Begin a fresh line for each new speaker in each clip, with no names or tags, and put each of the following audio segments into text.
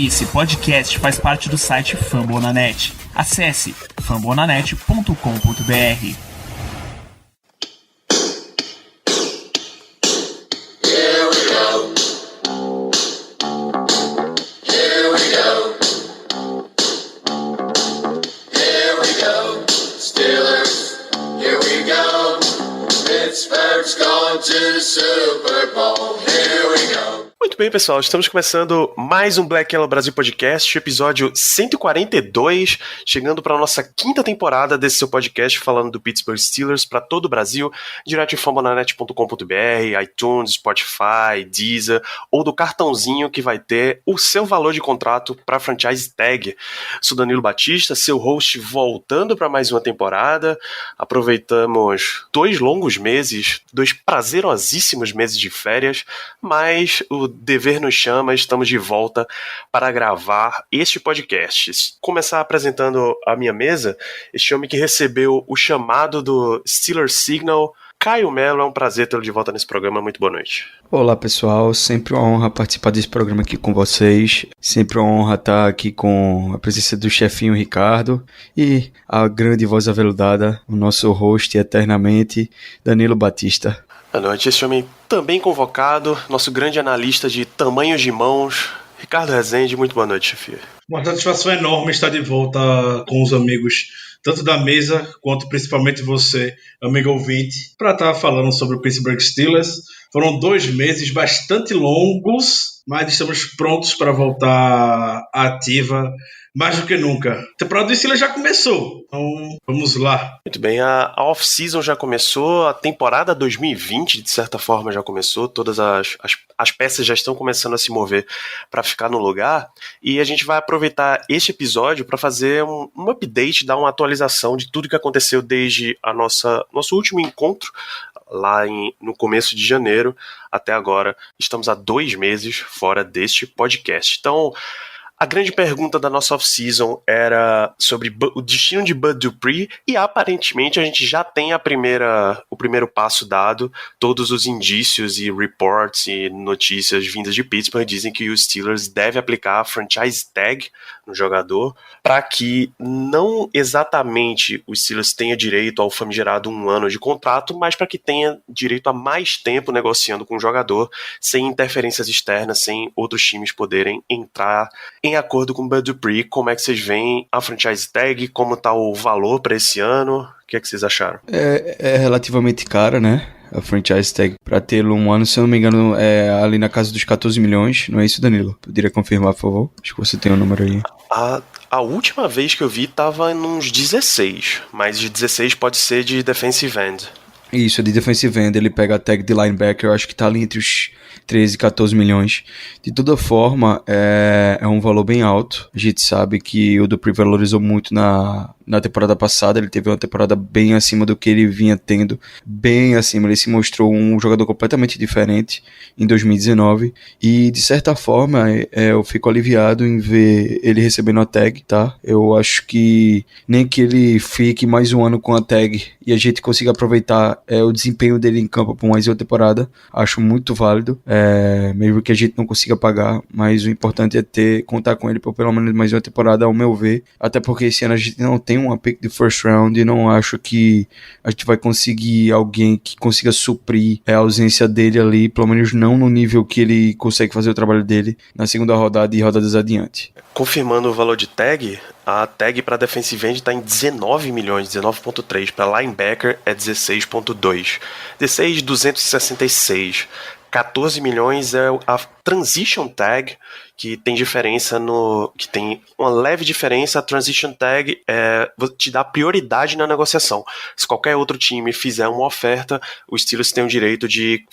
Esse podcast faz parte do site Fambonanet. Acesse fambonanet.com.br.
Muito bem, pessoal, estamos começando mais um Black Yellow Brasil Podcast, episódio 142, chegando para a nossa quinta temporada desse seu podcast falando do Pittsburgh Steelers para todo o Brasil, direto em fambonanet.com.br, iTunes, Spotify, Deezer, ou do cartãozinho que vai ter o seu valor de contrato para a franchise tag. Sou Danilo Batista, seu host, voltando para mais uma temporada. Aproveitamos 2 longos meses, 2 prazerosíssimos meses de férias, mas o dever nos chama, estamos de volta para gravar este podcast. Começar apresentando a minha mesa, este homem que recebeu o chamado do Steelers Signal, Caio Melo. É um prazer tê-lo de volta nesse programa, muito boa noite.
Olá pessoal, sempre uma honra participar desse programa aqui com vocês, sempre uma honra estar aqui com a presença do chefinho Ricardo e a grande voz aveludada, o nosso host eternamente, Danilo Batista.
Boa noite, esse homem também convocado, nosso grande analista de tamanhos de mãos, Ricardo Rezende. Muito boa noite, chefia.
Uma satisfação enorme estar de volta com os amigos, tanto da mesa quanto principalmente você, amigo ouvinte, para estar falando sobre o Pittsburgh Steelers. Foram 2 meses bastante longos, mas estamos prontos para voltar ativa mais do que nunca. A temporada do Steelers já começou, então vamos lá.
Muito bem, a off-season já começou, a temporada 2020 de certa forma já começou, todas as peças já estão começando a se mover para ficar no lugar, e a gente vai aproveitar este episódio para fazer um update, dar uma atualização de tudo que aconteceu desde nosso último encontro lá no começo de janeiro até agora. Estamos há 2 meses fora deste podcast. Então, a grande pergunta da nossa off-season era sobre o destino de Bud Dupree, e aparentemente a gente já tem o primeiro passo dado. Todos os indícios e reports e notícias vindas de Pittsburgh dizem que os Steelers devem aplicar a franchise tag no jogador para que não exatamente os Steelers tenham direito ao famigerado 1 ano de contrato, mas para que tenha direito a mais tempo negociando com o jogador, sem interferências externas, sem outros times poderem entrar em acordo com o Bud Dupree. Como é que vocês veem a franchise tag? Como está o valor para esse ano? O que é que vocês acharam?
É relativamente cara, né? A franchise tag, para tê-lo 1 ano, se eu não me engano, é ali na casa dos 14 milhões. Não é isso, Danilo? Poderia confirmar, por favor? Acho que você tem o número aí.
A última vez que eu vi estava em uns 16, mas de 16 pode ser de defensive end.
Isso, de defensive end. Ele pega a tag de linebacker, eu acho que tá ali entre os 13 e 14 milhões. De toda forma, é um valor bem alto. A gente sabe que o Dupree valorizou muito na temporada passada. Ele teve uma temporada bem acima do que ele vinha tendo. Bem acima. Ele se mostrou um jogador completamente diferente em 2019. E, de certa forma, eu fico aliviado em ver ele recebendo a tag, tá? Eu acho que nem que ele fique mais 1 ano com a tag e a gente consiga aproveitar o desempenho dele em campo por mais uma temporada, acho muito válido. Mesmo que a gente não consiga pagar, mas o importante é contar com ele por pelo menos mais uma temporada, ao meu ver. Até porque esse ano a gente não tem uma pick de first round e não acho que a gente vai conseguir alguém que consiga suprir a ausência dele ali, pelo menos não no nível que ele consegue fazer o trabalho dele na segunda rodada e rodadas adiante.
Confirmando o valor de tag, a tag para defensive end está em 19 milhões, 19,3. Para linebacker é 16,2. 16,266. 14 milhões é a transition tag, que tem diferença que tem uma leve diferença. A transition tag te dá prioridade na negociação. Se qualquer outro time fizer uma oferta, os Steelers têm o direito de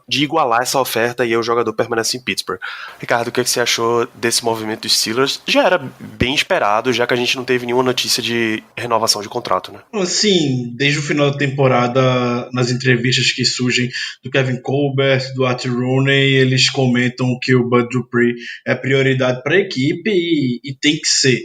de igualar essa oferta e aí o jogador permanece em Pittsburgh. Ricardo, o que você achou desse movimento dos Steelers? Já era bem esperado, já que a gente não teve nenhuma notícia de renovação de contrato, né?
Assim, desde o final da temporada, nas entrevistas que surgem do Kevin Colbert, do Art Rooney, eles comentam que o Bud Dupree é prioridade para a equipe e tem que ser.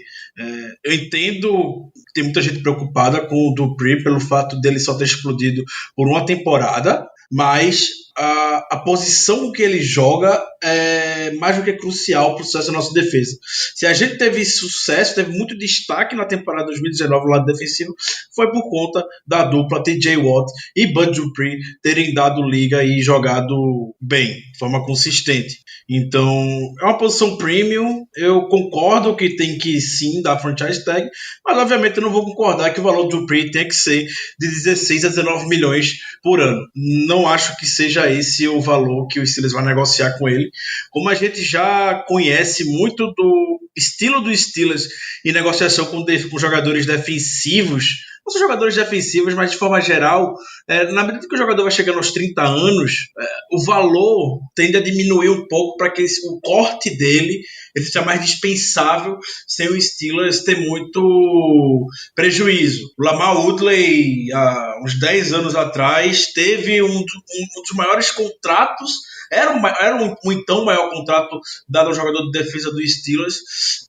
Eu entendo que tem muita gente preocupada com o Dupree pelo fato dele só ter explodido por uma temporada, mas a posição que ele joga é mais do que crucial para o sucesso da nossa defesa. Se a gente teve sucesso, teve muito destaque na temporada 2019 no lado defensivo, foi por conta da dupla TJ Watt e Bud Dupree terem dado liga e jogado bem, de forma consistente. Então, é uma posição premium. Eu concordo que tem que sim dar franchise tag, mas obviamente eu não vou concordar que o valor do Dupree tem que ser de 16 a 19 milhões por ano. Não acho que seja esse o valor que o Steelers vai negociar com ele. Como a gente já conhece muito do estilo do Steelers em negociação com jogadores defensivos, não são jogadores defensivos, mas de forma geral, na medida que o jogador vai chegando aos 30 anos, o valor tende a diminuir um pouco para que o corte dele ele seja mais dispensável sem o Steelers ter muito prejuízo. O Lamar Woodley, há uns 10 anos atrás, teve um dos maiores contratos, era um então maior contrato dado ao jogador de defesa do Steelers.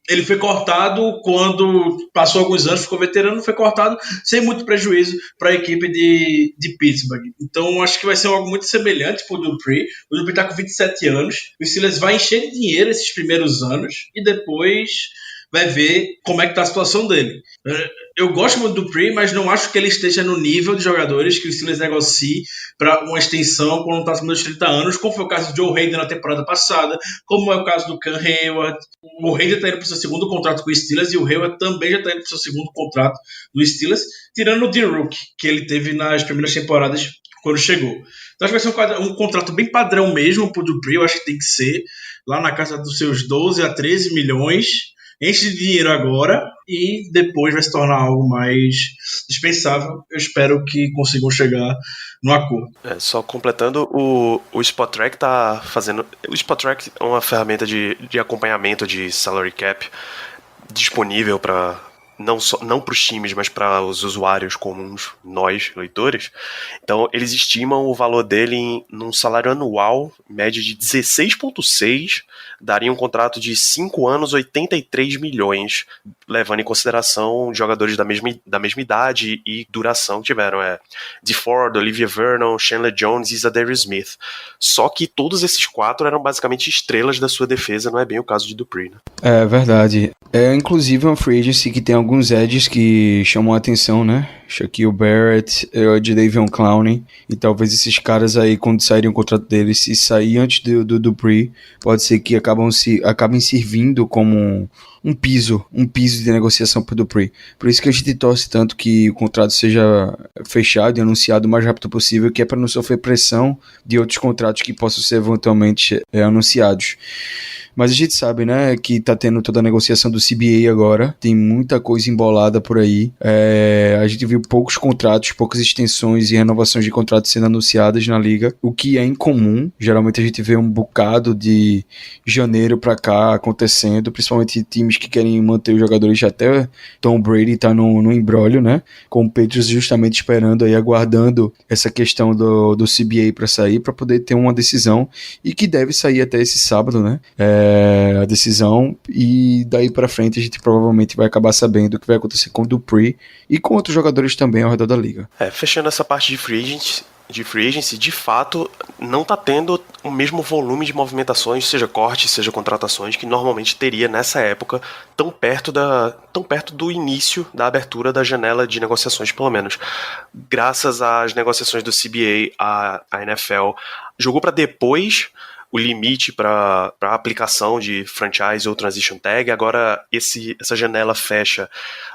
Ele foi cortado quando passou alguns anos, ficou veterano, foi cortado sem muito prejuízo para a equipe de Pittsburgh. Então acho que vai ser algo muito semelhante para o Dupree. O Dupree está com 27 anos, o Steelers vai encher de dinheiro esses primeiros anos e depois vai ver como é que está a situação dele. Eu gosto muito do Dupree, mas não acho que ele esteja no nível de jogadores que o Steelers negocie para uma extensão quando está acima dos 30 anos, como foi o caso do Joe Hayden na temporada passada, como é o caso do Cam Hayward. O Hayden está indo para o seu segundo contrato com o Steelers e o Hayward também já está indo para o seu segundo contrato do Steelers, tirando o D-Rook, que ele teve nas primeiras temporadas quando chegou. Então acho que vai ser um contrato bem padrão mesmo para o Dupree. Eu acho que tem que ser lá na casa dos seus 12 a 13 milhões. Enche de dinheiro agora e depois vai se tornar algo mais dispensável. Eu espero que consigam chegar no acordo.
Só completando, o Spot Track tá fazendo... O Spot Track é uma ferramenta de acompanhamento de salary cap disponível para... não para os times, mas para os usuários comuns, nós, leitores. Então, eles estimam o valor dele num salário anual, média de 16,6, daria um contrato de 5 anos, 83 milhões, levando em consideração jogadores da mesma idade e duração que tiveram. Dee Ford, Olivia Vernon, Chandler Jones e Zadarius Smith. Só que todos esses 4 eram basicamente estrelas da sua defesa, não é bem o caso de Dupree, né?
É verdade. Inclusive uma free agency que tem alguns edges que chamam a atenção, né? Shaquille Barrett, de Davion Clowney, e talvez esses caras aí, quando saírem o contrato deles, se sair antes do Dupree, pode ser que acabem servindo como um piso de negociação para o Dupree. Por isso que a gente torce tanto que o contrato seja fechado e anunciado o mais rápido possível, que é para não sofrer pressão de outros contratos que possam ser eventualmente anunciados. Mas a gente sabe, né, que tá tendo toda a negociação do CBA agora, tem muita coisa embolada por aí. A gente viu poucos contratos, poucas extensões e renovações de contratos sendo anunciadas na liga, o que é incomum. Geralmente a gente vê um bocado de janeiro pra cá acontecendo, principalmente times que querem manter os jogadores. Até Tom Brady tá no imbróglio, né, com o Patriots justamente esperando aí, aguardando essa questão do CBA pra sair, pra poder ter uma decisão, e que deve sair até esse sábado, né, a decisão, e daí pra frente a gente provavelmente vai acabar sabendo o que vai acontecer com o Dupree e com outros jogadores também ao redor da liga.
Fechando essa parte de free agency, de fato, não tá tendo o mesmo volume de movimentações, seja cortes, seja contratações, que normalmente teria nessa época, tão perto do início da abertura da janela de negociações, pelo menos. Graças às negociações do CBA, a NFL jogou para depois o limite para aplicação de franchise ou transition tag. Agora essa janela fecha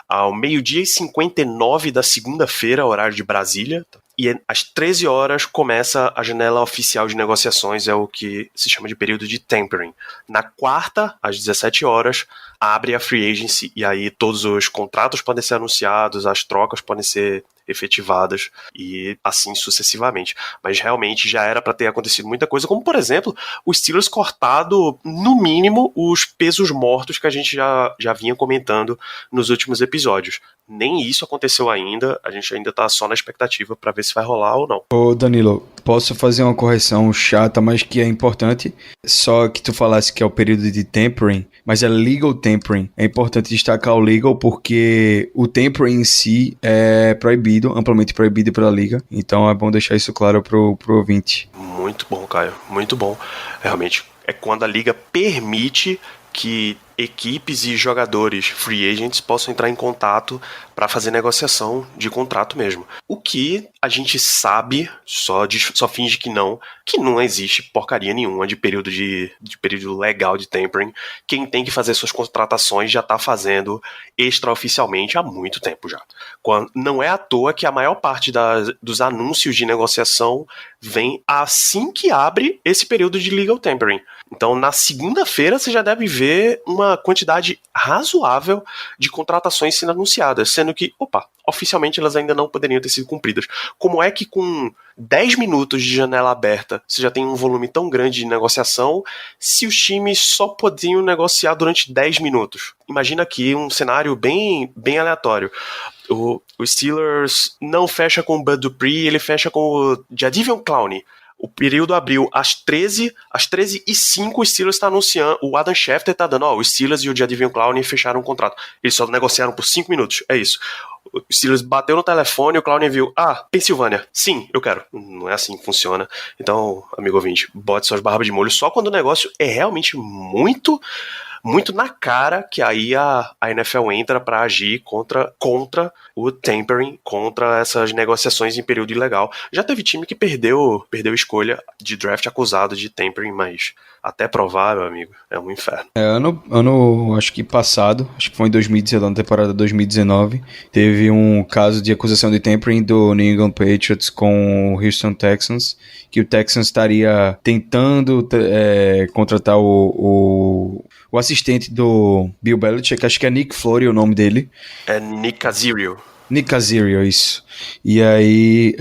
ao 12h59 da segunda-feira, horário de Brasília, e às 13 horas começa a janela oficial de negociações, é o que se chama de período de tampering. Na quarta, às 17 horas, abre a free agency, e aí todos os contratos podem ser anunciados, as trocas podem ser efetivadas e assim sucessivamente. Mas realmente já era para ter acontecido muita coisa, como por exemplo, o Steelers cortado no mínimo os pesos mortos que a gente já vinha comentando nos últimos episódios. nem isso aconteceu ainda, a gente ainda tá só na expectativa para ver se vai rolar ou não.
Ô Danilo, posso fazer uma correção chata, mas que é importante? Só que tu falasse que é o período de tampering, mas é legal tampering. É importante destacar o legal porque o tampering em si é proibido, amplamente proibido pela liga. Então é bom deixar isso claro pro ouvinte.
Muito bom, Caio, muito bom. Realmente, é quando a liga permite que equipes e jogadores free agents possam entrar em contato para fazer negociação de contrato mesmo. O que a gente sabe, só finge que não existe porcaria nenhuma de período legal de tampering. Quem tem que fazer suas contratações já está fazendo extraoficialmente há muito tempo já. Não é à toa que a maior parte dos anúncios de negociação vem assim que abre esse período de legal tampering. Então, na segunda-feira, você já deve ver uma quantidade razoável de contratações sendo anunciadas, sendo que, oficialmente elas ainda não poderiam ter sido cumpridas. Como é que com 10 minutos de janela aberta você já tem um volume tão grande de negociação se os times só podiam negociar durante 10 minutos? Imagina aqui um cenário bem, bem aleatório. O Steelers não fecha com o Bud Dupree, ele fecha com o Jadeveon Clowney. O período abriu às 13h05, o Steelers está anunciando, o Adam Schefter está dando, o Steelers e o Jadeveon Clowney fecharam um contrato. Eles só negociaram por 5 minutos, é isso. O Steelers bateu no telefone, o Clowney viu, Pensilvânia, sim, eu quero. Não é assim que funciona. Então, amigo ouvinte, bote suas barbas de molho só quando o negócio é realmente muito na cara, que aí a NFL entra para agir contra o tampering, contra essas negociações em período ilegal. Já teve time que perdeu escolha de draft acusado de tampering, mas até provar, meu amigo, é um inferno.
Ano acho que passado, acho que foi em 2019, na temporada 2019, teve um caso de acusação de tampering do New England Patriots com o Houston Texans, que o Texans estaria tentando contratar o assistente do Bill Belichick, acho que é Nick Flory o nome dele.
É Nick Caserio.
Nick Caserio, isso. E aí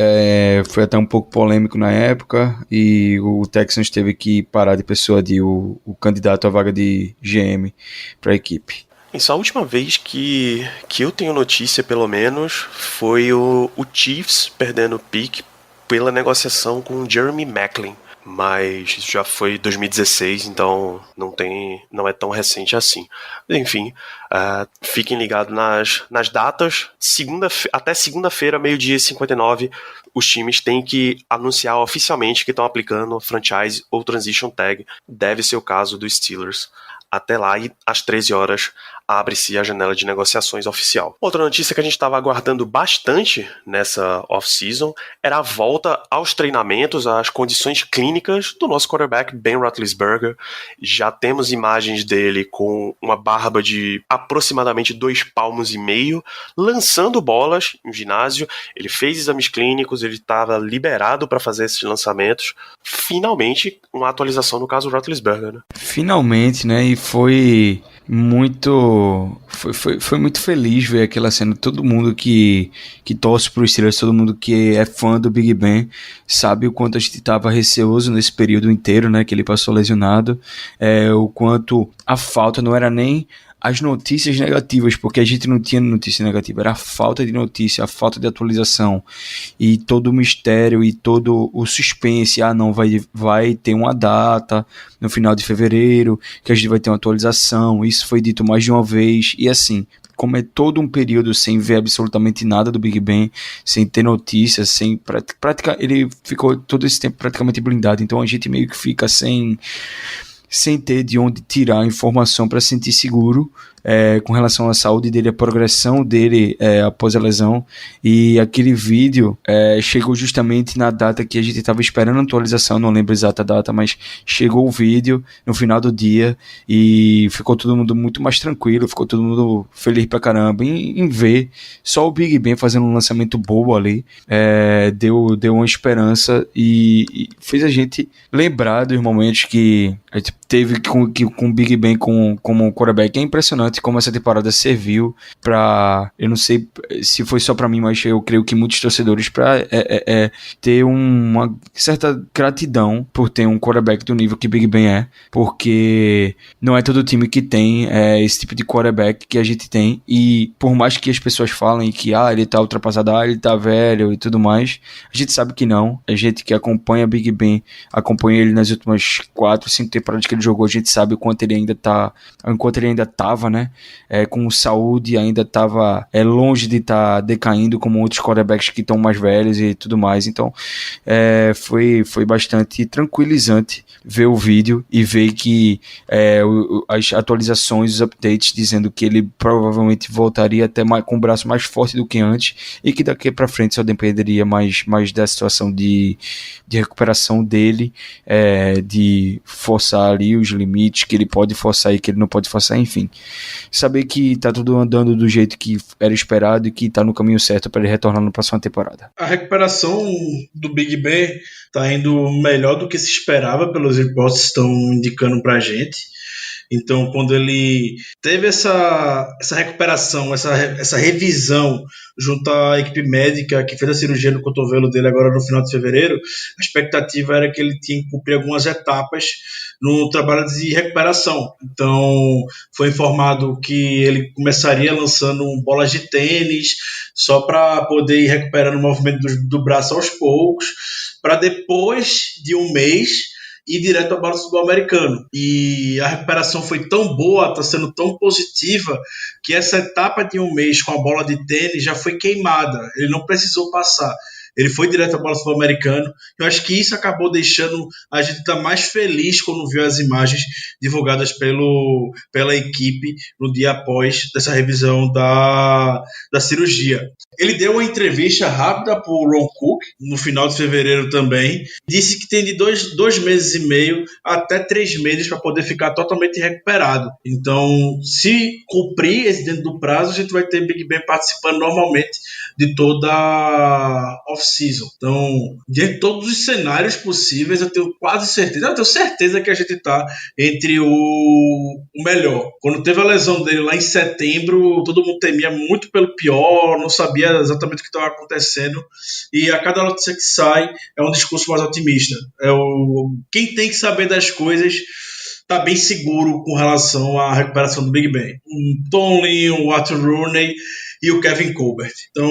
foi até um pouco polêmico na época e o Texans teve que parar de persuadir o candidato à vaga de GM para a equipe.
Isso, a última vez que eu tenho notícia, pelo menos, foi o Chiefs perdendo pick pela negociação com o Jeremy Maclin. Mas já foi 2016, então não é tão recente assim. Enfim, fiquem ligados nas datas. Até segunda-feira, 12h59, os times têm que anunciar oficialmente que estão aplicando franchise ou transition tag. Deve ser o caso dos Steelers. Até lá, e às 13 horas, abre-se a janela de negociações oficial. Outra notícia que a gente estava aguardando bastante nessa off-season era a volta aos treinamentos, às condições clínicas do nosso quarterback Ben Roethlisberger. Já temos imagens dele com uma barba de aproximadamente 2,5 palmos, lançando bolas em ginásio. Ele fez exames clínicos, ele estava liberado para fazer esses lançamentos. Finalmente, uma atualização no caso Roethlisberger, né?
Finalmente, né? E foi muito feliz ver aquela cena. Todo mundo que torce pro Steelers, todo mundo que é fã do Big Ben sabe o quanto a gente estava receoso nesse período inteiro, né, que ele passou lesionado, o quanto a falta não era nem as notícias negativas, porque a gente não tinha notícia negativa, era a falta de notícia, a falta de atualização e todo o mistério e todo o suspense. Não, vai ter uma data no final de fevereiro que a gente vai ter uma atualização. Isso foi dito mais de uma vez e assim, como é todo um período sem ver absolutamente nada do Big Ben, sem ter notícias, sem ele ficou todo esse tempo praticamente blindado, então a gente meio que fica sem ter de onde tirar informação para se sentir seguro com relação à saúde dele, a progressão dele após a lesão. E aquele vídeo chegou justamente na data que a gente estava esperando a atualização, não lembro a exata data, mas chegou o vídeo no final do dia e ficou todo mundo muito mais tranquilo, ficou todo mundo feliz pra caramba em ver só o Big Ben fazendo um lançamento bobo ali. Deu uma esperança e fez a gente lembrar dos momentos que a gente teve com o Big Ben como quarterback. É impressionante como essa temporada serviu para, eu não sei se foi só para mim, mas eu creio que muitos torcedores para ter uma certa gratidão por ter um quarterback do nível que Big Ben é, porque não é todo time que tem esse tipo de quarterback que a gente tem, e por mais que as pessoas falem que ele tá ultrapassado, ele tá velho e tudo mais, a gente sabe que não. A gente que acompanha Big Ben, acompanha ele nas últimas 4, 5 temporadas que ele jogou, a gente sabe o quanto ele ainda tava, né, com saúde, ainda tava longe de estar decaindo como outros quarterbacks que estão mais velhos e tudo mais. Então foi bastante tranquilizante ver o vídeo e ver que as atualizações, os updates dizendo que ele provavelmente voltaria até com o braço mais forte do que antes, e que daqui para frente só dependeria mais da situação de recuperação dele, de forçar ali os limites que ele pode forçar e que ele não pode forçar, enfim. Saber que tá tudo andando do jeito que era esperado e que tá no caminho certo para ele retornar na próxima temporada.
A recuperação do Big Ben tá indo melhor do que se esperava, pelos reportes que estão indicando pra gente. Então, quando ele teve essa recuperação, essa revisão junto à equipe médica que fez a cirurgia no cotovelo dele agora no final de fevereiro, a expectativa era que ele tinha que cumprir algumas etapas no trabalho de recuperação. Então, foi informado que ele começaria lançando bolas de tênis só para poder ir recuperando o movimento do braço aos poucos, para depois de um mês ir direto ao básico do americano. E a recuperação foi tão boa, está sendo tão positiva, que essa etapa de um mês com a bola de tênis já foi queimada. Ele não precisou passar. Ele foi direto ao básico do americano. Eu acho que isso acabou deixando a gente estar mais feliz quando viu as imagens divulgadas pela equipe no dia após dessa revisão da cirurgia. Ele deu uma entrevista rápida para o Ron Cook, no final de fevereiro também. Disse que tem de 2 meses e meio até 3 meses para poder ficar totalmente recuperado. Então, se cumprir esse dentro do prazo, a gente vai ter Big Ben participando normalmente de toda a off-season. Então, diante de todos os cenários possíveis, eu tenho certeza que a gente está entre o melhor. Quando teve a lesão dele lá em setembro, todo mundo temia muito pelo pior, não sabia exatamente o que estava acontecendo, e a cada notícia que sai é um discurso mais otimista. Quem tem que saber das coisas está bem seguro com relação à recuperação do Big Ben. O Tomlin, o Arthur Rooney e o Kevin Colbert. Então,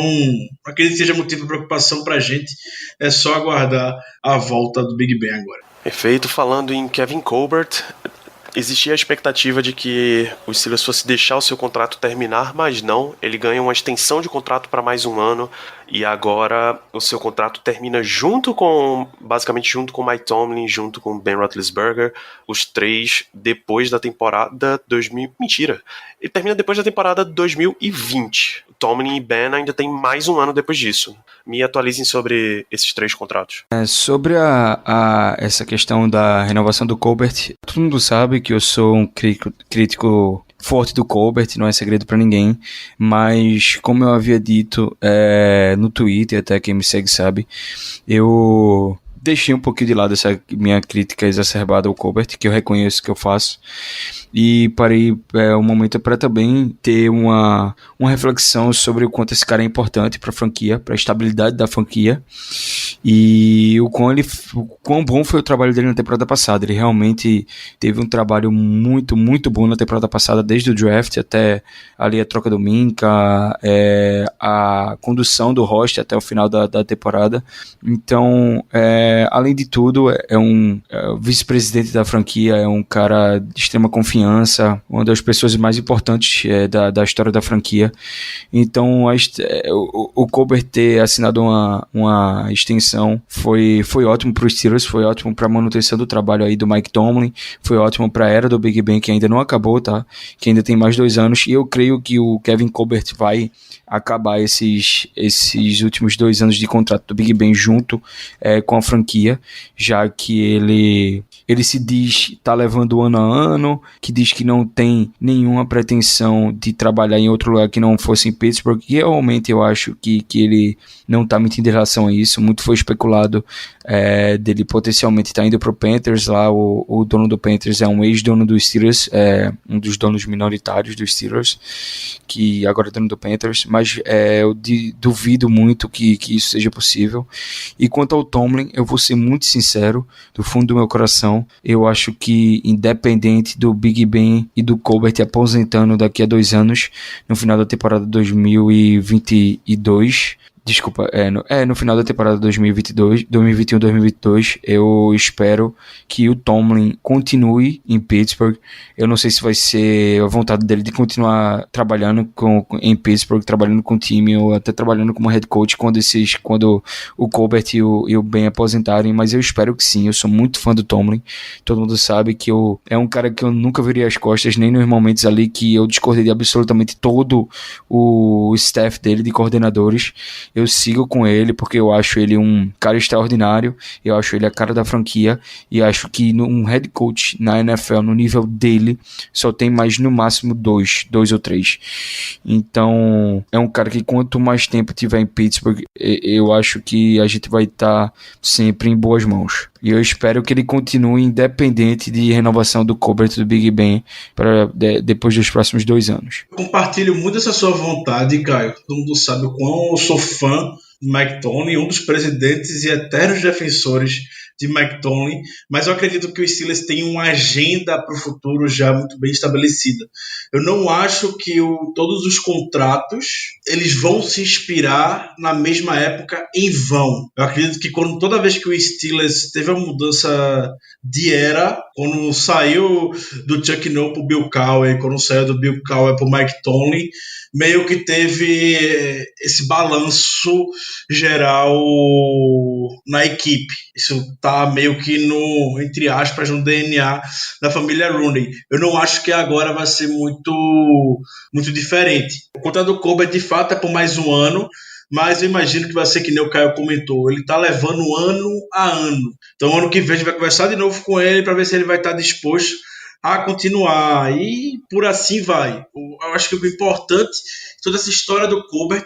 acredito que seja motivo de preocupação para a gente, é só aguardar a volta do Big Ben agora.
Perfeito. Falando em Kevin Colbert, existia a expectativa de que o Steelers fosse deixar o seu contrato terminar, mas não. Ele ganha uma extensão de contrato para mais um ano, e agora o seu contrato termina basicamente junto com Mike Tomlin, junto com Ben Roethlisberger, os três depois da temporada 2000. Mentira! Ele termina depois da temporada 2020. Tomlin e Ben ainda tem mais um ano depois disso. Me atualizem sobre esses 3 contratos.
Sobre essa questão da renovação do Colbert, todo mundo sabe que eu sou um crítico forte do Colbert, não é segredo para ninguém, mas como eu havia dito no Twitter, até quem me segue sabe, eu deixei um pouquinho de lado essa minha crítica exacerbada ao Colbert, que eu reconheço que eu faço, e parei um momento para também ter uma reflexão sobre o quanto esse cara é importante para a franquia, para a estabilidade da franquia, e o quão bom foi o trabalho dele na temporada passada. Ele realmente teve um trabalho muito, muito bom na temporada passada, desde o draft até ali a troca do Minka, a condução do roster até o final da temporada. Então, além de tudo, é um vice-presidente da franquia, é um cara de extrema confiança, uma das pessoas mais importantes da história da franquia. Então, o Colbert ter assinado uma extensão foi ótimo para os Steelers, foi ótimo para a manutenção do trabalho aí do Mike Tomlin, foi ótimo para a era do Big Ben, que ainda não acabou, tá? Que ainda tem mais 2 anos, e eu creio que o Kevin Colbert vai acabar esses últimos 2 anos de contrato do Big Ben junto com a franquia, já que ele se diz tá levando ano a ano, que diz que não tem nenhuma pretensão de trabalhar em outro lugar que não fosse em Pittsburgh, e realmente eu acho que ele não está mentindo em relação a isso. Muito foi especulado dele potencialmente estar indo para o Panthers. Lá o dono do Panthers é um ex-dono dos Steelers, um dos donos minoritários dos Steelers, que agora é dono do Panthers, mas eu duvido muito que isso seja possível. E quanto ao Tomlin, eu vou ser muito sincero, do fundo do meu coração, eu acho que independente do Big Ben e do Colbert aposentando daqui a 2 anos, no final da temporada 2022, desculpa, no final da temporada 2021-2022, eu espero que o Tomlin continue em Pittsburgh. Eu não sei se vai ser a vontade dele de continuar trabalhando em Pittsburgh, trabalhando com o time, ou até trabalhando como head coach quando o Colbert e o Ben aposentarem, mas eu espero que sim. Eu sou muito fã do Tomlin, todo mundo sabe que é um cara que eu nunca virei as costas, nem nos momentos ali que eu discordei de absolutamente todo o staff dele, de coordenadores. Eu sigo com ele porque eu acho ele um cara extraordinário, eu acho ele a cara da franquia, e acho que um head coach na NFL, no nível dele, só tem mais no máximo dois ou três. Então é um cara que quanto mais tempo tiver em Pittsburgh, eu acho que a gente vai estar sempre em boas mãos. E eu espero que ele continue independente de renovação do Colbert e do Big Ben depois dos próximos 2 anos.
Eu compartilho muito essa sua vontade, Caio. Todo mundo sabe o quão eu sou fã de Mike Tomlin, um dos presidentes e eternos defensores de Mike Tomlin, mas eu acredito que o Steelers tem uma agenda para o futuro já muito bem estabelecida. Eu não acho que todos os contratos eles vão se inspirar na mesma época em vão. Eu acredito que toda vez que o Steelers teve a mudança de era, quando saiu do Chuck Noll para o Bill Cowher, quando saiu do Bill Cowher para o Mike Tomlin, meio que teve esse balanço geral na equipe. Isso tá meio que entre aspas, no DNA da família Rooney. Eu não acho que agora vai ser muito diferente. O contrato do Colbert, de fato, é por mais um ano, mas eu imagino que vai ser que nem o Caio comentou. Ele tá levando ano a ano. Então, ano que vem, a gente vai conversar de novo com ele para ver se ele vai estar disposto a continuar, e por assim vai. Eu acho que o importante de toda essa história do Colbert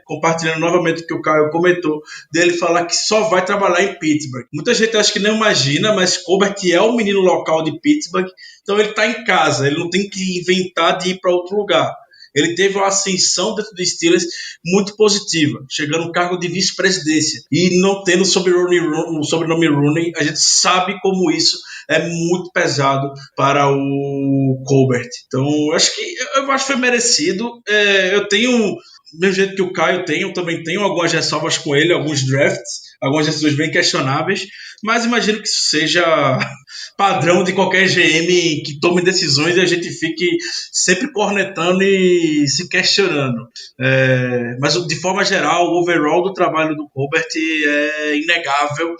compartilhando novamente o que o Caio comentou, dele falar que só vai trabalhar em Pittsburgh. Muita gente acha que não imagina, mas Colbert é o menino local de Pittsburgh, então ele está em casa, ele não tem que inventar de ir para outro lugar. Ele teve uma ascensão dentro do Steelers muito positiva, chegando no cargo de vice-presidência e não tendo o sobrenome Rooney. A gente sabe como isso é muito pesado para o Colbert. Então, eu acho que foi merecido. Eu tenho, do mesmo jeito que o Caio tem, eu também tenho algumas ressalvas com ele, alguns drafts, algumas decisões bem questionáveis, mas imagino que isso seja padrão de qualquer GM que tome decisões e a gente fique sempre cornetando e se questionando. Mas, de forma geral, o overall do trabalho do Colbert é inegável.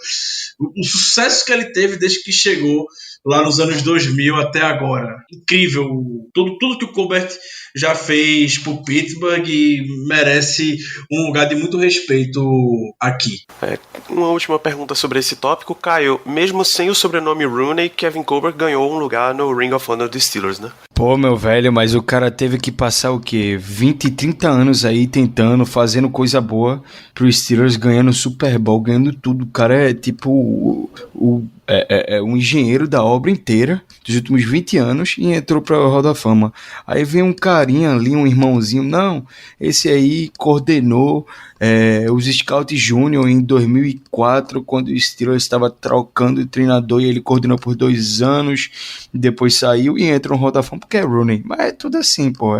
O sucesso que ele teve desde que chegou lá nos anos 2000 até agora. Incrível. Tudo que o Colbert já fez por Pittsburgh e merece um lugar de muito respeito aqui.
Uma última pergunta sobre esse tópico, Caio. Mesmo sem o sobrenome Rooney, Kevin Colbert ganhou um lugar no Ring of Honor dos Steelers, né?
Pô, meu velho, mas o cara teve que passar o quê? 20, 30 anos aí tentando, fazendo coisa boa pro Steelers, ganhando Super Bowl, ganhando tudo. O cara é tipo um engenheiro da obra inteira dos últimos 20 anos e entrou pra Hall da Fama. Aí vem um carinha ali, um irmãozinho, não, esse aí coordenou os Scouts Júnior em 2004, quando o Steelers estava trocando de treinador, e ele coordenou por 2 anos, depois saiu e entra no Hall da Fama porque é Rooney. Mas é tudo assim, pô,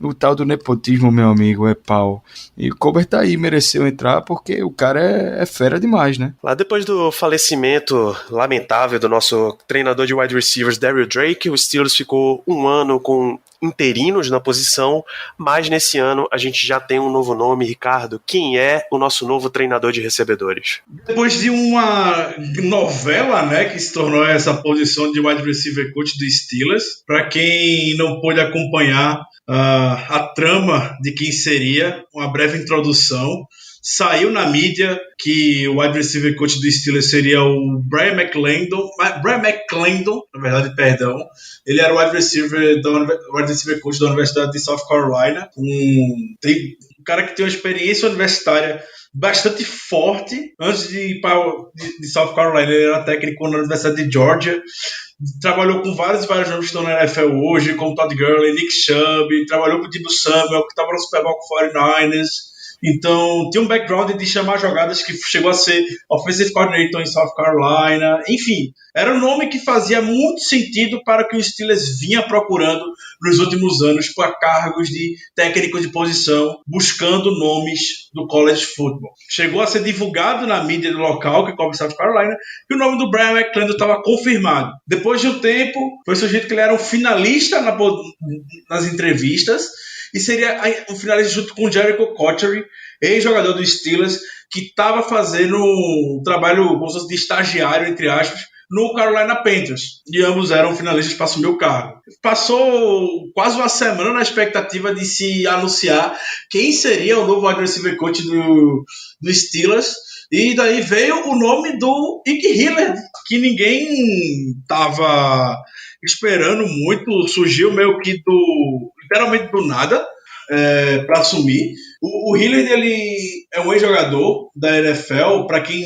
o tal do nepotismo, meu amigo, é pau. E o Colbert tá aí, mereceu entrar porque o cara é fera demais, né?
Lá depois do falecimento lamentável do nosso treinador de wide receivers, Daryl Drake, o Steelers ficou 1 ano com interinos na posição, mas nesse ano a gente já tem um novo nome. Ricardo, quem é o nosso novo treinador de recebedores?
Depois de uma novela, né, que se tornou essa posição de wide receiver coach do Steelers, para quem não pôde acompanhar a trama de quem seria, uma breve introdução. Saiu na mídia que o wide receiver coach do Steelers seria o Brian McClendon, na verdade, perdão. Ele era o wide receiver coach da Universidade de South Carolina, um cara que tem uma experiência universitária bastante forte. Antes de ir para de South Carolina, ele era técnico na Universidade de Georgia. Trabalhou com vários nomes que estão na NFL hoje, como Todd Gurley, Nick Chubb, trabalhou com o Deebo Samuel, que estava no Super Bowl com o 49ers. Então, tinha um background de chamar jogadas que chegou a ser offensive coordinator em South Carolina. Enfim, era um nome que fazia muito sentido para o que o Steelers vinha procurando nos últimos anos para cargos de técnico de posição, buscando nomes do college football. Chegou a ser divulgado na mídia do local, que cobre South Carolina, que o nome do Brian McClendon estava confirmado. Depois de um tempo, foi surgido que ele era um finalista nas entrevistas, e seria um finalista junto com o Jericho Cotchery, ex-jogador do Steelers, que estava fazendo um trabalho como se fosse de estagiário, entre aspas, no Carolina Panthers. E ambos eram finalistas para assumir o cargo. Passou quase uma semana na expectativa de se anunciar quem seria o novo wide receiver coach do Steelers. E daí veio o nome do Ike Hilliard, que ninguém estava esperando muito. Surgiu meio que literalmente do nada para assumir. O Hilliard, ele é um ex-jogador da NFL, para quem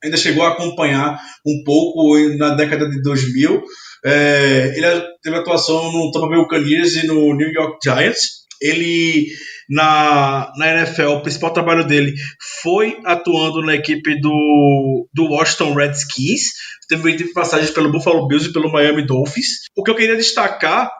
ainda chegou a acompanhar um pouco na década de 2000. Ele teve atuação no Tampa Bay Buccaneers e no New York Giants. Ele, na NFL, o principal trabalho dele foi atuando na equipe do Washington Redskins. Teve passagens pelo Buffalo Bills e pelo Miami Dolphins. O que eu queria destacar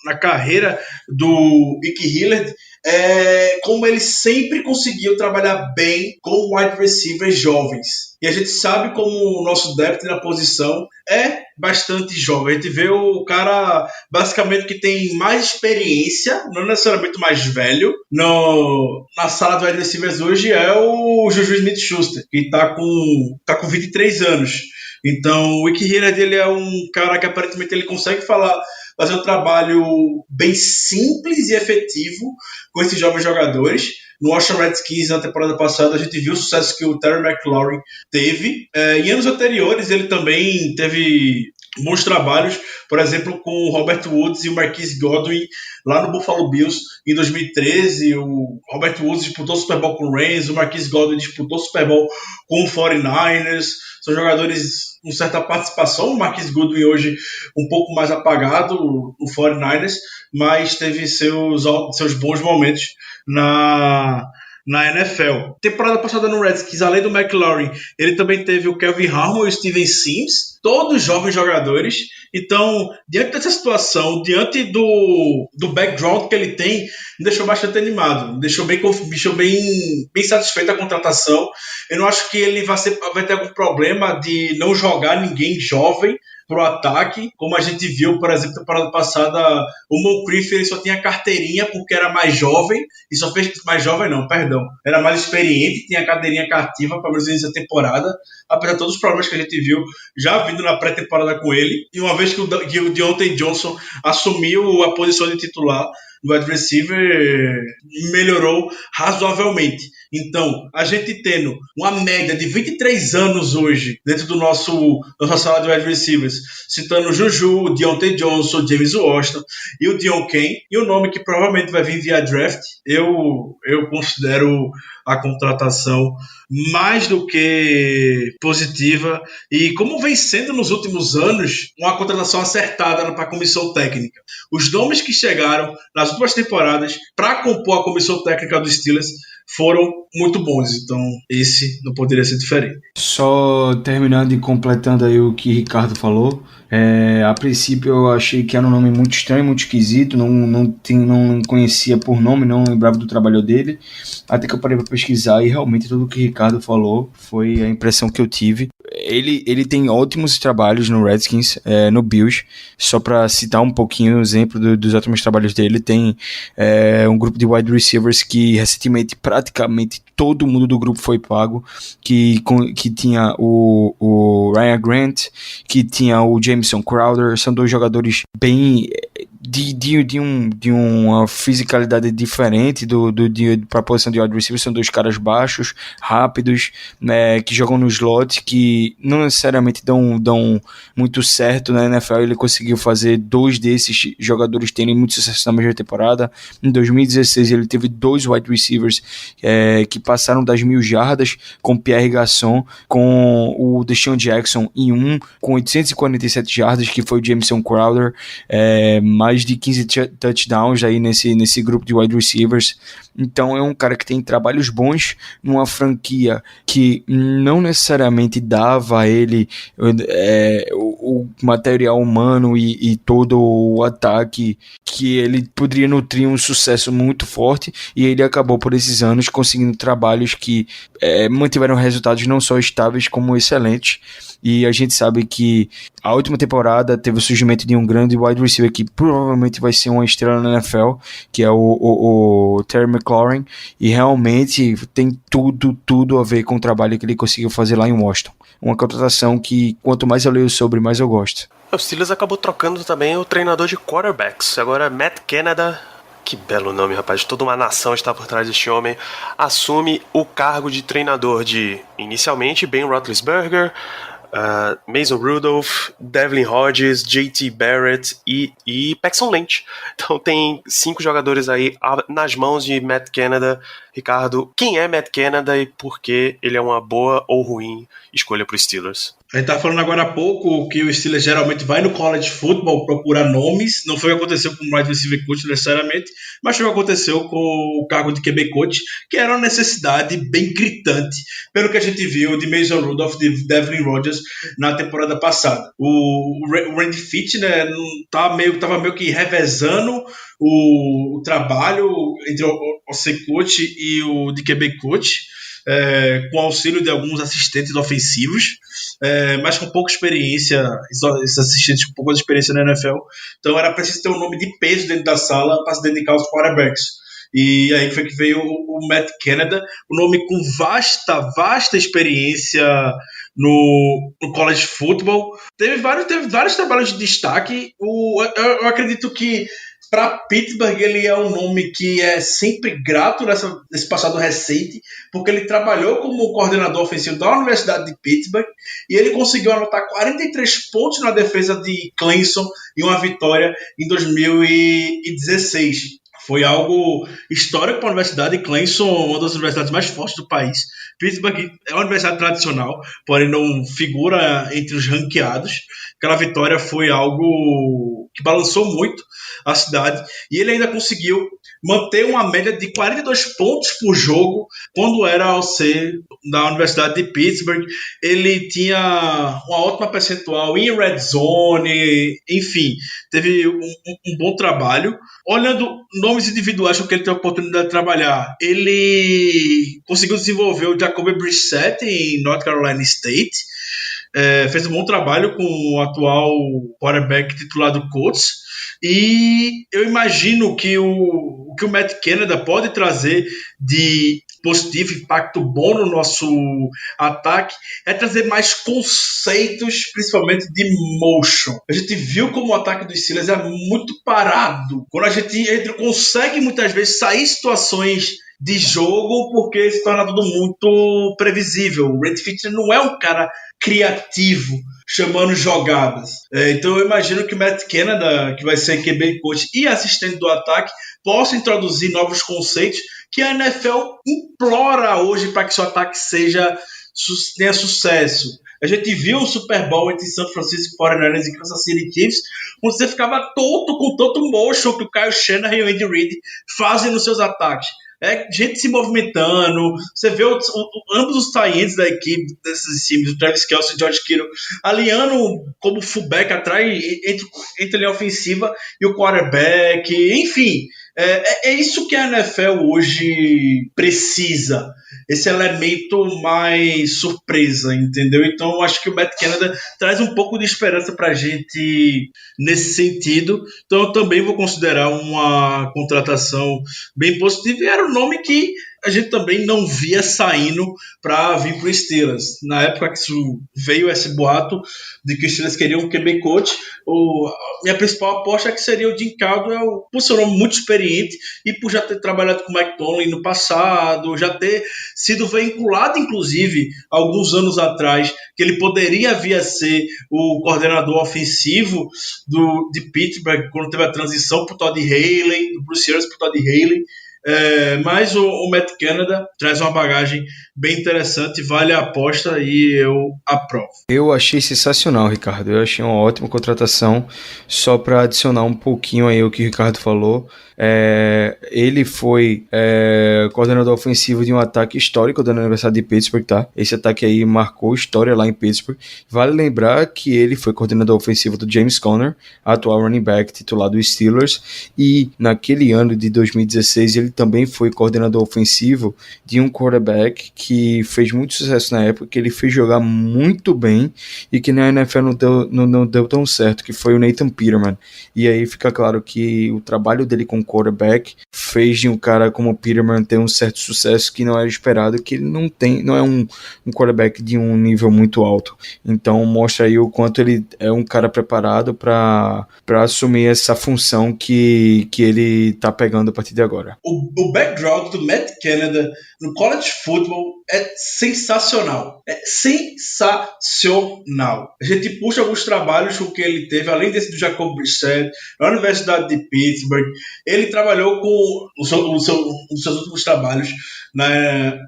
na carreira do Ike Hilliard é como ele sempre conseguiu trabalhar bem com wide receivers jovens. E a gente sabe como o nosso depth na posição é bastante jovem. A gente vê o cara basicamente que tem mais experiência, não necessariamente mais velho, na sala de wide receivers hoje é o Juju Smith-Schuster, que está com 23 anos. Então o Ike Hilliard, ele é um cara que aparentemente ele consegue fazer um trabalho bem simples e efetivo com esses jovens jogadores. No Washington Redskins, na temporada passada, a gente viu o sucesso que o Terry McLaurin teve. Em anos anteriores, ele também teve bons trabalhos, por exemplo, com o Robert Woods e o Marquise Godwin lá no Buffalo Bills em 2013. O Robert Woods disputou o Super Bowl com o Rams, o Marquise Godwin disputou o Super Bowl com o 49ers. São jogadores com certa participação. O Marquise Goodwin hoje um pouco mais apagado no 49ers, mas teve seus bons momentos na NFL. Temporada passada no Redskins, além do McLaurin, ele também teve o Kelvin Harmon e o Steven Sims, todos jovens jogadores. Então, diante dessa situação, diante do background que ele tem, me deixou bastante animado, me deixou bem satisfeito com a contratação. Eu não acho que ele vai ter algum problema de não jogar ninguém jovem pro ataque, como a gente viu, por exemplo, na temporada passada, o Moncrief, ele só tinha carteirinha porque era mais jovem, e só fez mais jovem não, perdão, era mais experiente, tinha carteirinha cativa para menos início da temporada, apesar de todos os problemas que a gente viu já vindo na pré-temporada com ele, e uma vez que o Deontay Johnson assumiu a posição de titular do wide receiver, melhorou razoavelmente. Então, a gente tendo uma média de 23 anos hoje dentro do nossa sala de wide receivers, citando o Juju, o Deontay Johnson, o James Washington e o Dion Kane, e o nome que provavelmente vai vir via draft, eu considero a contratação mais do que positiva, e como vem sendo nos últimos anos uma contratação acertada para a comissão técnica. Os nomes que chegaram nas últimas temporadas para compor a comissão técnica dos Steelers foram muito bons, então esse não poderia ser diferente.
Só terminando e completando aí o que Ricardo falou, a princípio eu achei que era um nome muito estranho, muito esquisito, não conhecia por nome, não lembrava do trabalho dele, até que eu parei para pesquisar e realmente tudo o que Ricardo falou foi a impressão que eu tive. Ele tem ótimos trabalhos no Redskins, no Bills. Só para citar um pouquinho o exemplo dos ótimos trabalhos dele, tem um grupo de wide receivers que recentemente praticamente todo mundo do grupo foi pago, que tinha o Ryan Grant, que tinha o Jameson Crowder. São dois jogadores bem de uma fisicalidade diferente para a posição de wide receiver. São dois caras baixos, rápidos, né, que jogam no slot, que não necessariamente dão muito certo na NFL. Ele conseguiu fazer dois desses jogadores terem muito sucesso na mesma temporada. Em 2016 ele teve dois wide receivers que passaram das 1.000 jardas, com Pierre Garçon, com o Deshaun Jackson em com 847 jardas, que foi o Jameson Crowder, mais de 15 touchdowns aí nesse grupo de wide receivers. Então é um cara que tem trabalhos bons numa franquia que não necessariamente dava a ele o material humano e todo o ataque que ele poderia nutrir um sucesso muito forte, e ele acabou por esses anos conseguindo trabalhos que mantiveram resultados não só estáveis como excelentes. E a gente sabe que a última temporada teve o surgimento de um grande wide receiver que provavelmente vai ser uma estrela na NFL, que é o Terry McLaurin, e realmente tem tudo a ver com o trabalho que ele conseguiu fazer lá em Washington. Uma contratação que, quanto mais eu leio sobre, mais eu gosto.
O Steelers acabou trocando também o treinador de quarterbacks. Agora Matt Canada, que belo nome, rapaz, toda uma nação está por trás deste homem, assume o cargo de treinador de, inicialmente, Ben Roethlisberger, Mason Rudolph, Devlin Hodges, JT Barrett e Paxton Lynch. Então tem 5 jogadores aí nas mãos de Matt Canada. Ricardo, quem é Matt Canada e por que ele é uma boa ou ruim escolha para os Steelers?
A gente tá falando agora há pouco que o Steelers geralmente vai no college football procurar nomes. Não foi o que aconteceu com o wide receiver coach necessariamente, mas foi o que aconteceu com o cargo de QB coach, que era uma necessidade bem gritante, pelo que a gente viu de Mason Rudolph, de Devlin Rodgers na temporada passada. O Randy Fitch, né, tava meio que revezando o trabalho entre o OC coach e o de QB coach, com auxílio de alguns assistentes ofensivos, mas com pouca experiência, esses assistentes com pouca experiência na NFL. Então era preciso ter um nome de peso dentro da sala para se dedicar aos quarterbacks. E aí foi que veio o Matt Canada, um nome com vasta experiência no college football. Teve vários trabalhos de destaque. Eu acredito que para Pittsburgh ele é um nome que é sempre grato nesse passado recente, porque ele trabalhou como coordenador ofensivo da Universidade de Pittsburgh e ele conseguiu anotar 43 pontos na defesa de Clemson em uma vitória em 2016. Foi algo histórico para a Universidade de Clemson, uma das universidades mais fortes do país. Pittsburgh é uma universidade tradicional, porém não figura entre os ranqueados. Aquela vitória foi algo que balançou muito a cidade, e ele ainda conseguiu manter uma média de 42 pontos por jogo quando era ao ser da Universidade de Pittsburgh. Ele tinha uma ótima percentual em red zone, enfim, teve um bom trabalho. Olhando nomes individuais com que ele tem a oportunidade de trabalhar, ele conseguiu desenvolver o Jacoby Brissett em North Carolina State, fez um bom trabalho com o atual quarterback titular do Colts, e eu imagino que o Matt Canada pode trazer de positivo, impacto bom no nosso ataque, é trazer mais conceitos, principalmente de motion. A gente viu como o ataque dos Steelers é muito parado. Quando a gente consegue muitas vezes sair situações de jogo porque se torna tudo muito previsível. O Randy Fitch não é um cara criativo chamando jogadas. Então eu imagino que o Matt Canada, que vai ser QB coach e assistente do ataque, possa introduzir novos conceitos que a NFL implora hoje para que seu ataque tenha sucesso. A gente viu o Super Bowl entre San Francisco 49ers e Kansas City Chiefs, onde você ficava tonto com tanto motion que o Kyle Shanahan e o Andy Reid fazem nos seus ataques. Gente se movimentando, você vê ambos os tie-ends da equipe desses times, o Travis Kelce e o George Kittle, alinhando como fullback atrás entre a linha ofensiva e o quarterback, enfim. É isso que a NFL hoje precisa, esse elemento mais surpresa, entendeu? Então eu acho que o Matt Canada traz um pouco de esperança pra gente nesse sentido. Então eu também vou considerar uma contratação bem positiva, e era um nome que a gente também não via saindo para vir pro Steelers. Na época que veio esse boato de que o Steelers queria um QB coach, minha principal aposta é que seria o Jim Caldwell, por ser um homem muito experiente e por já ter trabalhado com o Mike Tomlin no passado, já ter sido vinculado, inclusive, alguns anos atrás, que ele poderia vir a ser o coordenador ofensivo de Pittsburgh, quando teve a transição para o Todd Haley, do Bruce Arians para o Todd Haley. Mas o Matt Canada traz uma bagagem bem interessante, vale a aposta e eu aprovo.
Eu achei sensacional, Ricardo. Eu achei uma ótima contratação. Só para adicionar um pouquinho aí o que o Ricardo falou, ele foi coordenador ofensivo de um ataque histórico da Universidade de Pittsburgh, tá? Esse ataque aí marcou história lá em Pittsburgh. Vale lembrar que ele foi coordenador ofensivo do James Conner, atual running back titular dos Steelers, e naquele ano de 2016 ele também foi coordenador ofensivo de um quarterback que fez muito sucesso na época, que ele fez jogar muito bem e que na NFL não deu tão certo, que foi o Nathan Peterman. E aí fica claro que o trabalho dele com quarterback fez de um cara como o Peterman ter um certo sucesso que não era esperado, que ele não é um quarterback de um nível muito alto. Então mostra aí o quanto ele é um cara preparado para assumir essa função que ele tá pegando a partir de agora.
O background do Matt Canada no college football é sensacional. É sensacional. A gente puxa alguns trabalhos com que ele teve, além desse do Jacob Brissett, na Universidade de Pittsburgh. Ele trabalhou com os seus últimos trabalhos na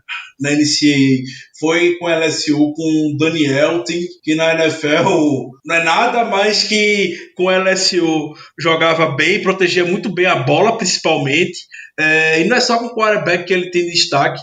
NCAA. Foi com LSU, com Daniel, que na NFL não é nada mais que com LSU jogava bem, protegia muito bem a bola, principalmente. E não é só com o quarterback que ele tem destaque.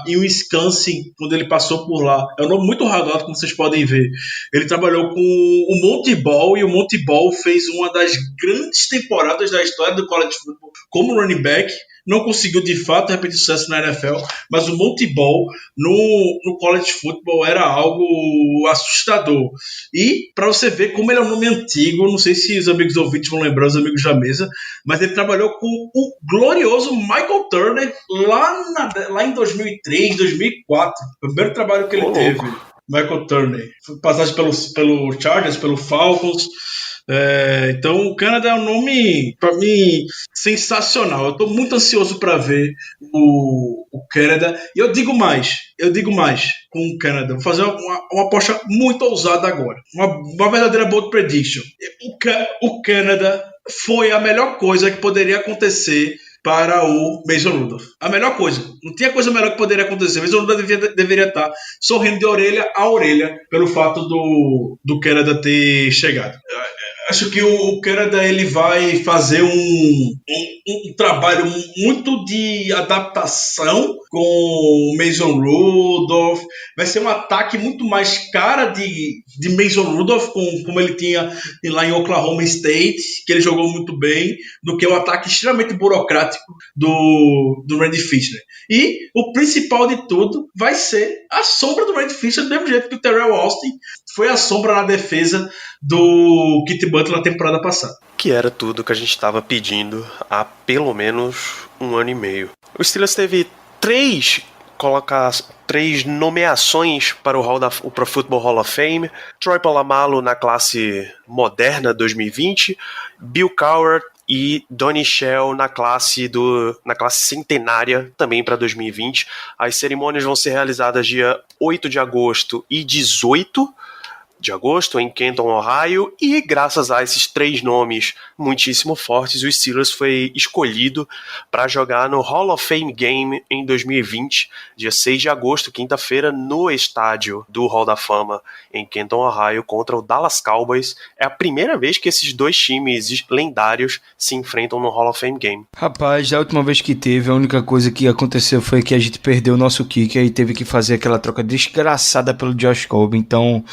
Em Wisconsin, quando ele passou por lá, é um nome muito radado, como vocês podem ver. Ele trabalhou com o Monty Ball, e o Monty Ball fez uma das grandes temporadas da história do college football como running back. Não conseguiu de fato repetir sucesso na NFL, mas o Monty Ball no college football era algo assustador. E para você ver como ele é um nome antigo, não sei se os amigos ouvintes vão lembrar, os amigos da mesa, mas ele trabalhou com o glorioso Michael Turner lá em 2003, 2004. O primeiro trabalho que ele teve, Michael Turner. Passagem pelo Chargers, pelo Falcons. Então o Canada é um nome, para mim, sensacional. Eu estou muito ansioso para ver o Canada. E eu digo mais com o Canada. Vou fazer uma aposta muito ousada agora. Uma verdadeira bold prediction. O Canada foi a melhor coisa que poderia acontecer para o Mason Rudolph. A melhor coisa. Não tinha coisa melhor que poderia acontecer. O Mason Rudolph deveria estar sorrindo de orelha a orelha pelo fato do Canada ter chegado. Acho que o Canada ele vai fazer um trabalho muito de adaptação com o Mason Rudolph. Vai ser um ataque muito mais cara de Mason Rudolph, como ele tinha lá em Oklahoma State, que ele jogou muito bem, do que o ataque extremamente burocrático do Randy Fichtner. E o principal de tudo vai ser a sombra do Randy Fichtner, do mesmo jeito que o Terrell Austin foi a sombra na defesa do Kit Butler na temporada passada.
Que era tudo que a gente estava pedindo há pelo menos um ano e meio. O Steelers teve três nomeações para o Pro Football Hall of Fame. Troy Polamalu na classe moderna 2020, Bill Cowher e Donnie Shell na classe centenária, também para 2020. As cerimônias vão ser realizadas dia 8 de agosto e 18 de agosto em Canton, Ohio, e graças a esses três nomes muitíssimo fortes, o Steelers foi escolhido para jogar no Hall of Fame Game em 2020, dia 6 de agosto, quinta-feira, no estádio do Hall da Fama em Canton, Ohio, contra o Dallas Cowboys. É a primeira vez que esses dois times lendários se enfrentam no Hall of Fame Game.
Rapaz, da última vez que teve, a única coisa que aconteceu foi que a gente perdeu o nosso kicker e teve que fazer aquela troca desgraçada pelo Josh Colby, então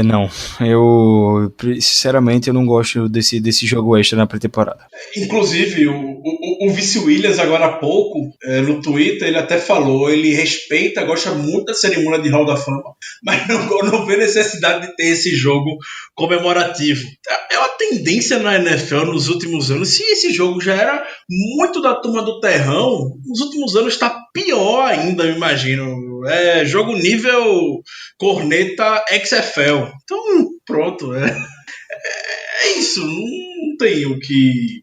Não. Eu, sinceramente, eu não gosto desse jogo extra na pré-temporada.
Inclusive, o Vice Williams, agora há pouco, no Twitter, ele até falou, ele respeita, gosta muito da cerimônia de Hall da Fama, mas não vê necessidade de ter esse jogo comemorativo. É uma tendência na NFL nos últimos anos. Se esse jogo já era muito da turma do terrão, nos últimos anos está pior ainda, eu imagino. É jogo nível corneta XFL. Então, pronto, é isso, não tem o que.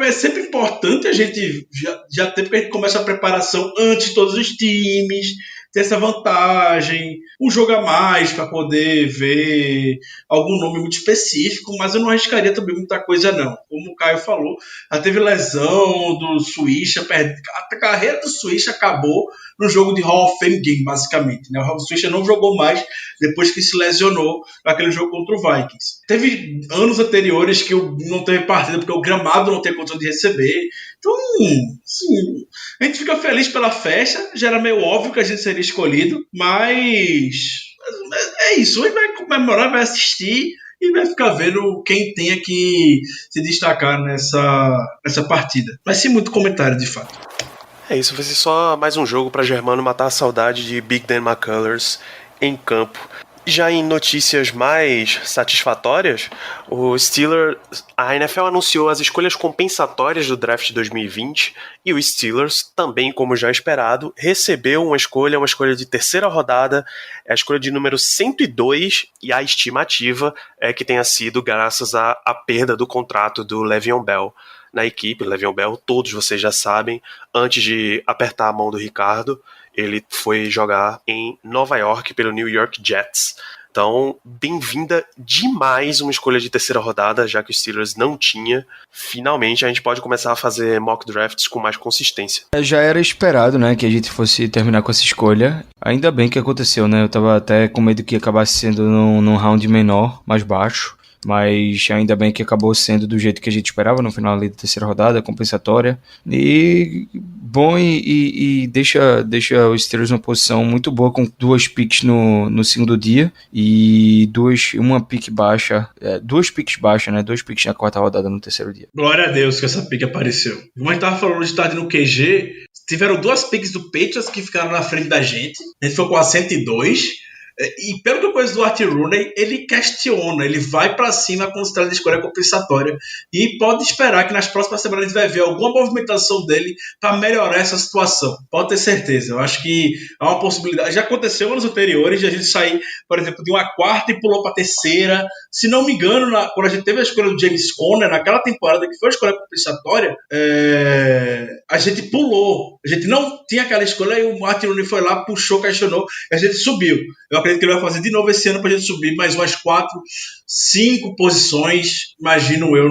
É sempre importante a gente já ter, porque a gente começa a preparação antes de todos os times, ter essa vantagem, um jogo a mais para poder ver algum nome muito específico, mas eu não arriscaria também muita coisa, não. Como o Caio falou, já teve lesão do Swisha, a carreira do Swisha acabou no jogo de Hall of Fame Game, basicamente. Né? O Swisha não jogou mais depois que se lesionou naquele jogo contra o Vikings. Teve anos anteriores que não teve partida porque o gramado não tem condição de receber. Então, assim, a gente fica feliz pela festa, já era meio óbvio que a gente seria escolhido, mas é isso, ele vai comemorar, vai assistir e vai ficar vendo quem tenha que se destacar nessa partida. Vai ser muito comentário, de fato.
É isso, vai ser só mais um jogo para Germano matar a saudade de Big Dan McCullers em campo. Já em notícias mais satisfatórias, a NFL anunciou as escolhas compensatórias do draft de 2020 e o Steelers, também como já esperado, recebeu uma escolha de terceira rodada, a escolha de número 102, e a estimativa é que tenha sido graças à perda do contrato do Le'Veon Bell na equipe. Le'Veon Bell, todos vocês já sabem, antes de apertar a mão do Ricardo, ele foi jogar em Nova York pelo New York Jets. Então, bem-vinda demais uma escolha de terceira rodada, já que o Steelers não tinha. Finalmente, a gente pode começar a fazer mock drafts com mais consistência.
Já era esperado, né, que a gente fosse terminar com essa escolha. Ainda bem que aconteceu, né? Eu tava até com medo que acabasse sendo num round menor, mais baixo. Mas ainda bem que acabou sendo do jeito que a gente esperava no final ali da terceira rodada, compensatória. E bom, e deixa o Steelers numa posição muito boa, com 2 picks no segundo dia e duas picks baixas, né? 2 picks na quarta rodada no terceiro dia.
Glória a Deus que essa pick apareceu. Como a gente tava falando de tarde no QG, tiveram 2 picks do Patriots que ficaram na frente da gente. A gente foi com a 102. E pelo que eu conheço do Art Rooney, ele questiona, ele vai pra cima com o estrela de escolha compensatória e pode esperar que nas próximas semanas a gente vai ver alguma movimentação dele para melhorar essa situação. Pode ter certeza. Eu acho que há uma possibilidade. Já aconteceu anos anteriores de a gente sair, por exemplo, de uma quarta e pulou pra terceira. Se não me engano, quando a gente teve a escolha do James Conner, naquela temporada que foi a escolha compensatória, a gente pulou. A gente não tinha aquela escolha e o Art Rooney foi lá, puxou, questionou e a gente subiu. Eu acredito que ele vai fazer de novo esse ano pra gente subir mais umas 4, 5 posições, imagino eu,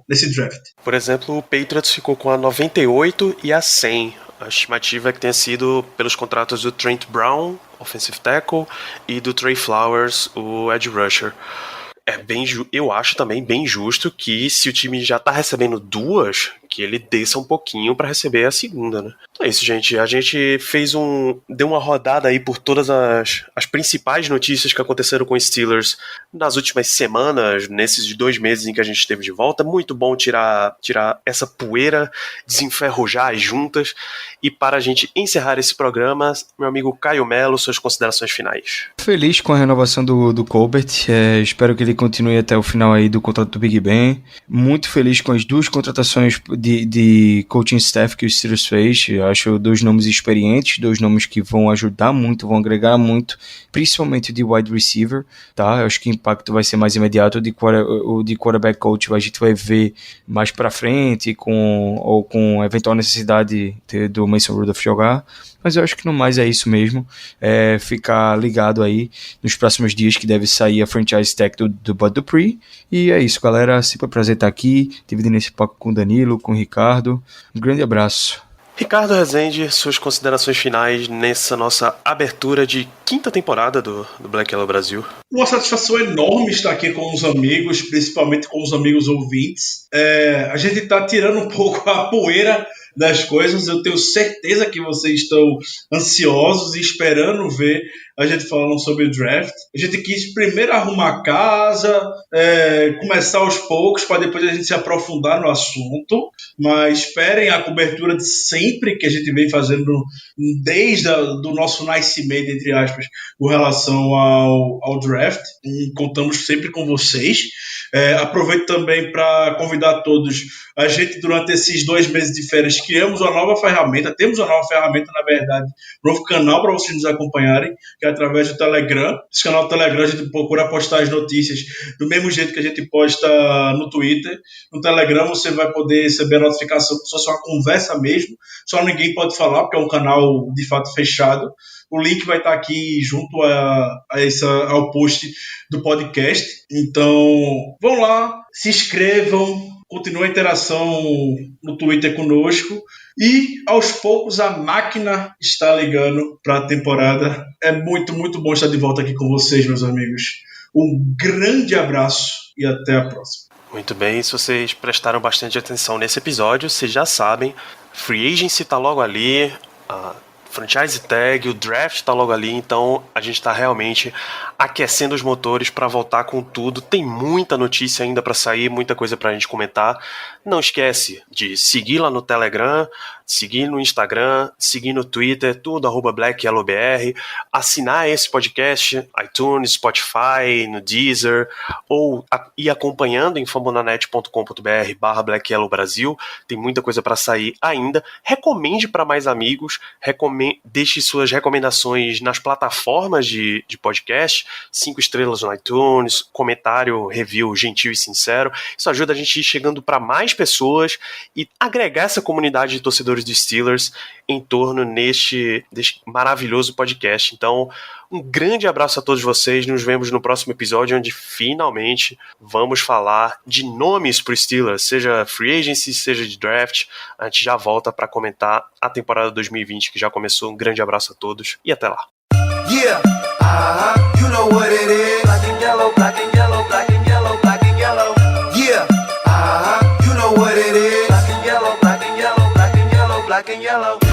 nesse draft.
Por exemplo, o Patriots ficou com a 98 e a 100. A estimativa é que tenha sido pelos contratos do Trent Brown, offensive tackle, e do Trey Flowers, o edge rusher. Eu acho também bem justo que, se o time já tá recebendo 2, que ele desça um pouquinho para receber a segunda, né? Então é isso, gente. A gente deu uma rodada aí por todas as principais notícias que aconteceram com os Steelers nas últimas semanas, nesses 2 meses em que a gente esteve de volta. Muito bom tirar essa poeira, desenferrujar as juntas. E para a gente encerrar esse programa, meu amigo Caio Melo, suas considerações finais.
Feliz com a renovação do Colbert. Espero que ele continue até o final aí do contrato do Big Ben. Muito feliz com as 2 contratações de coaching staff que o Steelers fez. Eu acho 2 nomes experientes, 2 nomes que vão ajudar muito, vão agregar muito, principalmente de wide receiver, tá? Eu acho que o impacto vai ser mais imediato. O de quarterback coach a gente vai ver mais pra frente, com eventual necessidade do Mason Rudolph jogar. Mas eu acho que no mais é isso mesmo. Ficar ligado aí nos próximos dias, que deve sair a franchise tag do Bud Dupree. E é isso, galera. Sempre um prazer estar aqui, dividindo esse papo com o Danilo, com o Ricardo. Um grande abraço.
Ricardo Rezende, suas considerações finais nessa nossa abertura de 5ª temporada do Black Yellow Brasil.
Uma satisfação enorme estar aqui com os amigos, principalmente com os amigos ouvintes. A gente está tirando um pouco a poeira das coisas. Eu tenho certeza que vocês estão ansiosos e esperando ver a gente falando sobre o draft. A gente quis primeiro arrumar a casa, começar aos poucos, para depois a gente se aprofundar no assunto. Mas esperem a cobertura de sempre que a gente vem fazendo desde do nosso nascimento, entre aspas, com relação ao draft. E contamos sempre com vocês. Aproveito também para convidar todos. A gente, durante esses 2 meses de férias, criamos uma nova ferramenta. Temos uma nova ferramenta, na verdade, um novo canal para vocês nos acompanharem, que é através do Telegram. Esse canal do Telegram a gente procura postar as notícias do mesmo jeito que a gente posta no Twitter. No Telegram você vai poder receber a notificação como se fosse uma conversa mesmo. Só ninguém pode falar, porque é um canal de fato fechado. O link vai estar aqui junto ao post do podcast. Então, vão lá, se inscrevam, continuem a interação no Twitter conosco. E, aos poucos, a máquina está ligando para a temporada. É muito, muito bom estar de volta aqui com vocês, meus amigos. Um grande abraço e até a próxima.
Muito bem, se vocês prestaram bastante atenção nesse episódio, vocês já sabem, Free Agency está logo ali, franchise tag, o draft tá logo ali, então a gente tá realmente aquecendo os motores para voltar com tudo. Tem muita notícia ainda para sair, muita coisa pra gente comentar. Não esquece de seguir lá no Telegram, seguir no Instagram, seguir no Twitter, tudo @BlackYellowBR, assinar esse podcast, iTunes, Spotify, no Deezer, ou ir acompanhando em fambonanet.com.br/BlackYellowBrasil. Tem muita coisa para sair ainda. Recomende para mais amigos, deixe suas recomendações nas plataformas de podcast, 5 estrelas no iTunes, comentário, review gentil e sincero. Isso ajuda a gente a ir chegando para mais pessoas e agregar essa comunidade de torcedores dos Steelers em torno deste maravilhoso podcast. Então, um grande abraço a todos vocês. Nos vemos no próximo episódio, onde finalmente vamos falar de nomes para os Steelers, seja free agency, seja de draft. A gente já volta para comentar a temporada 2020 que já começou. Um grande abraço a todos e até lá.
Yeah, you know what it is. Black and yellow, black and yellow, black and yellow, black and yellow. Yeah, you know what it is. Black and yellow, black and yellow, black and yellow, black and yellow.